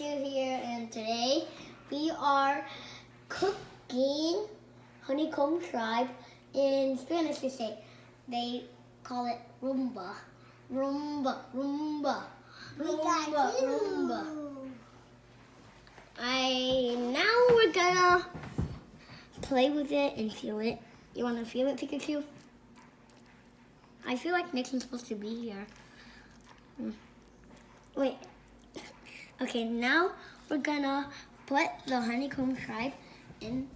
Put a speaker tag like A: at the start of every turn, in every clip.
A: here, and today we are cooking honeycomb tripe. In Spanish, they call it rumba, rumba, rumba, rumba, rumba. Now we're gonna play with it and feel it. You wanna feel it, Pikachu? I feel like Nixon's supposed to be here. Wait. Okay, now we're gonna put the honeycomb tripe in,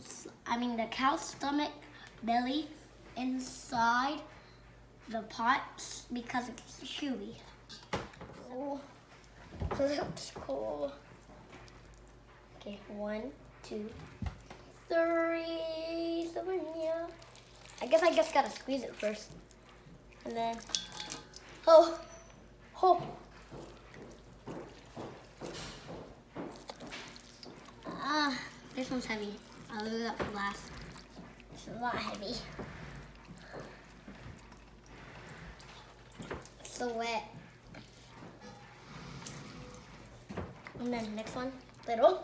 A: the cow's stomach belly inside the pot because it's chewy. Oh, that's cool. Okay, 1, 2, 3. I guess I just gotta squeeze it first. And then, oh. This one's heavy. I'll leave that for last. It's a lot heavy. It's so wet. And then next one, little.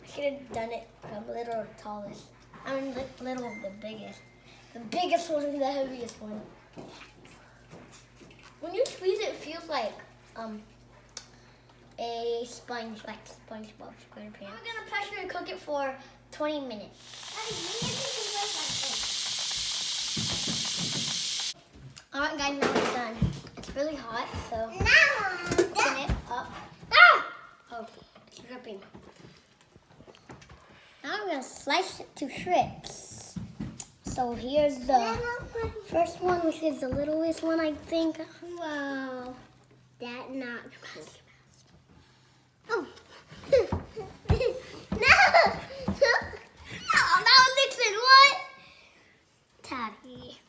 A: I should have done it from little or tallest. Little the biggest. The biggest one is the heaviest one. When you squeeze it, it feels like a sponge, like SpongeBob SquarePants. We're gonna pressure cook it for 20 minutes. Alright guys, now it's done. It's really hot, so open it up. Oh, it's dripping. Now I'm gonna slice it to strips. So here's the first one, which is the littlest one, I think. Wow, that not. Oh. No, Nixon, what? Taddy.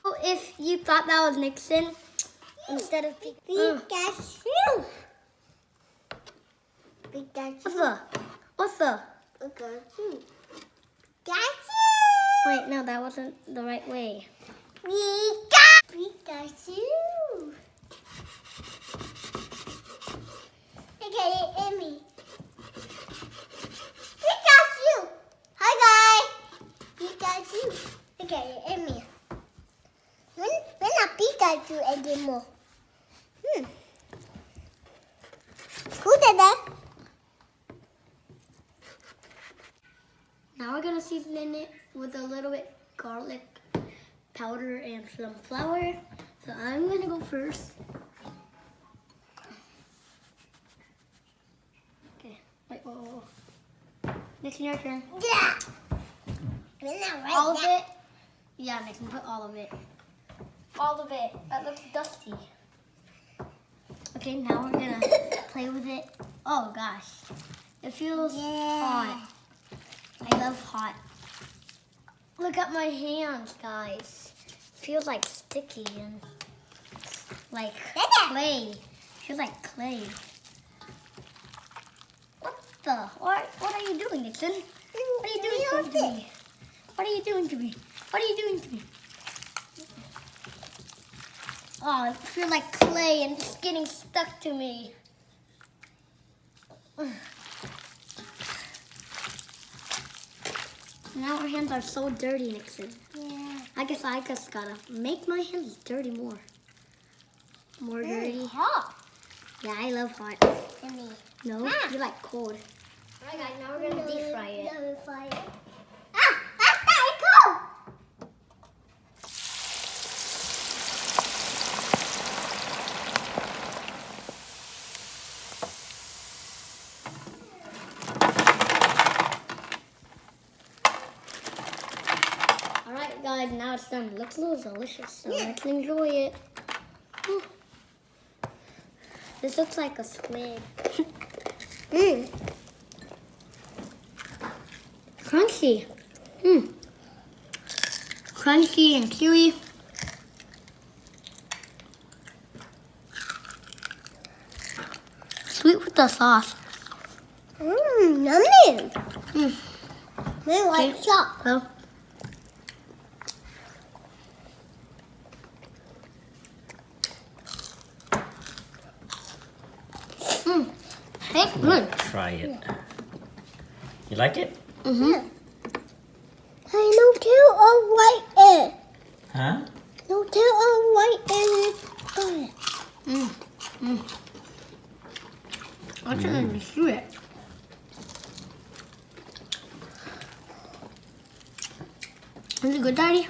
A: Oh, if you thought that was Nixon, instead of Pikachu. What's the? Pikachu. Wait, no, that wasn't the right way. Pikachu. Okay, Emmy. Pikachu. Hi, guys. Pikachu. Okay, Emmy. We're not Pikachu anymore. Who did that? Now we're gonna season it with a little bit garlic powder and some flour. So I'm gonna go first. Okay, wait, whoa. Nixon, your turn. Yeah. Right all of it? Yeah, Nixon, put all of it. All of it. That looks dusty. Okay, now we're gonna play with it. Oh gosh, it feels hot. I love hot. Look at my hands, guys. It feels like sticky and like clay. It feels like clay. What are you doing, Nixon? What are you doing to me? What are you doing to me? What are you doing to me? Oh, it feels like clay and it's getting stuck to me. Now our hands are so dirty, Nixon. Yeah. I guess I just gotta make my hands dirty more. More dirty. Hot. Yeah, I love hot. No, you like cold. Alright guys, now we're gonna deep fry it. Alright guys, now it's done. It looks a little delicious, so let's enjoy it. Ooh. This looks like a squid. Crunchy. Crunchy and chewy. Sweet with the sauce. Yummy. They like chocolate. So, It's good.
B: Try it. You like it?
A: Mm-hmm.
C: Hey, no tail or white egg.
B: Huh?
C: No tail or white egg.
A: I can't do it. Is it good, Daddy?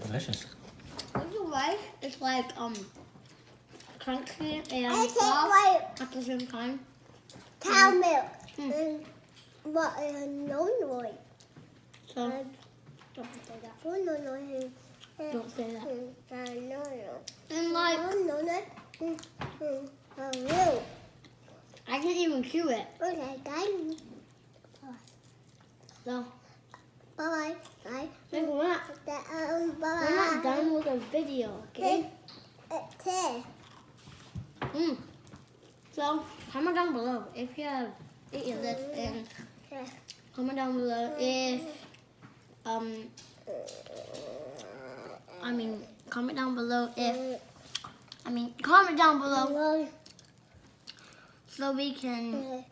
B: Delicious.
A: What's the rice? It's like crunchy and
C: I take
A: soft
C: white
A: at the same time.
C: cow milk.
A: Mm.
C: But no noise.
A: So
C: Don't say that. Oh, no, no.
A: don't say that.
C: No, no.
A: And like
C: No, no. Oh, no.
A: I can't even chew it.
C: Okay, guys.
A: So
C: Bye. Bye.
A: like, we're not
C: Bye.
A: done with the video, okay?
C: Okay.
A: So comment down below if you have eaten this, and comment down below if comment down below if comment down below so we can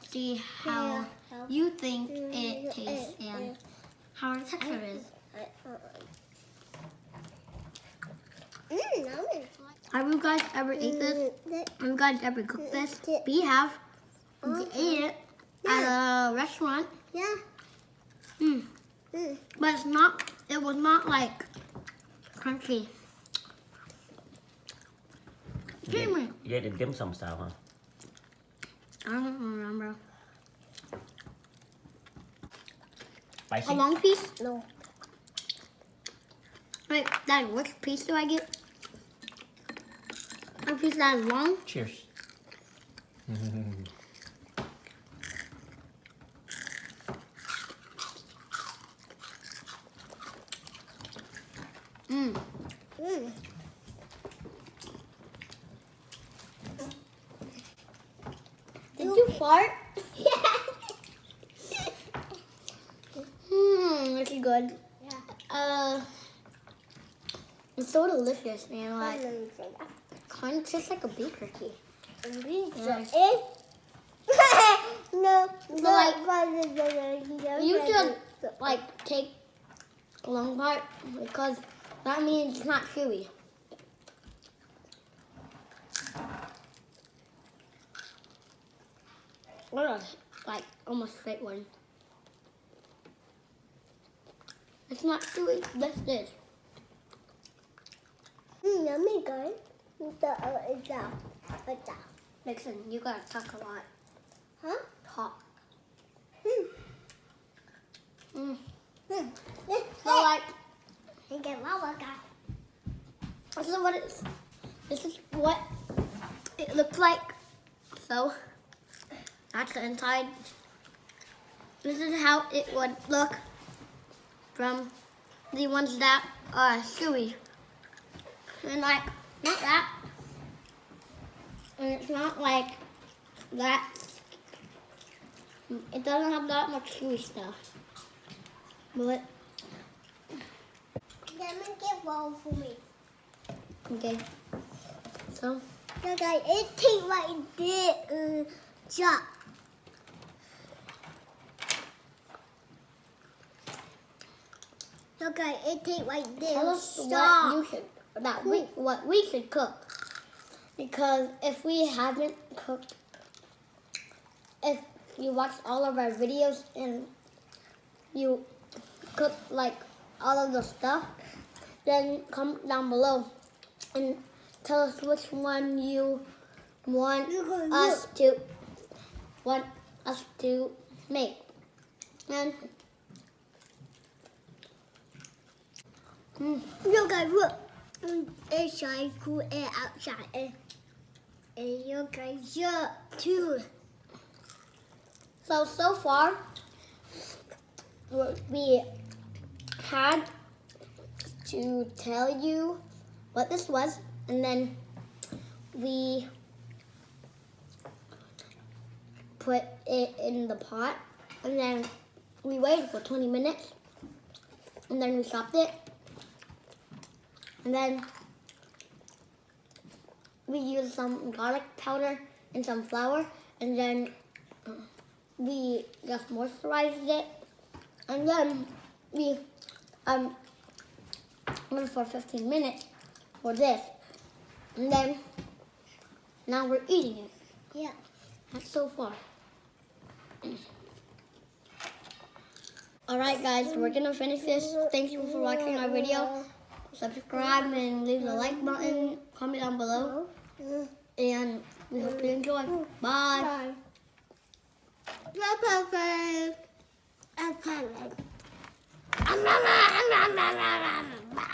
A: see how you think it tastes and how the texture is. Have you guys ever ate this? Have you guys ever cooked this? We have. We ate it at a restaurant.
C: Yeah.
A: But it's not. It was not like crunchy.
B: You ate the dim sum style, huh?
A: I don't remember.
B: Spicy?
A: A long piece?
C: No.
A: Wait, Dad, which piece do I get? A piece that is long?
B: Cheers.
A: Did you fart? This is good.
C: Yeah.
A: It's so delicious, man. Like, kind of tastes like a beef jerky.
C: No,
A: like,
C: no.
A: You should like take a long part because that means it's not chewy. What a like almost straight one. It's not chewy. This is.
C: Yummy, guys.
A: Nixon, you gotta talk a lot.
C: Huh?
A: Talk.
C: Hey.
A: So like,
C: Get Mama, guys.
A: this is what it's. This is what it looks like. So that's the inside. This is how it would look from the ones that are chewy. And like, not that. And it's not like that. It doesn't have that much chewy stuff. But,
C: Let me get one for me.
A: okay. So,
C: So guys, it tastes like this. Chop. So guys, it tastes like
A: tell us
C: this.
A: what we should cook. Because if we haven't cooked, if you watched all of our videos and you cook like all of the stuff, then comment down below and tell us which one you want us to make. And
C: Look guys, look. Inside cool and outside. And you guys too.
A: so far we had to tell you what this was, and then we put it in the pot, and then we waited for 20 minutes, and then we stopped it, and then we used some garlic powder and some flour, and then we just moisturized it, and then we went for 15 minutes for this, and then now we're eating it.
C: Yeah.
A: That's so far. Alright guys, we're gonna finish this. Thank you for watching our video. Subscribe and leave the like button. Comment down below. And we hope you enjoy. Bye.
C: Bye.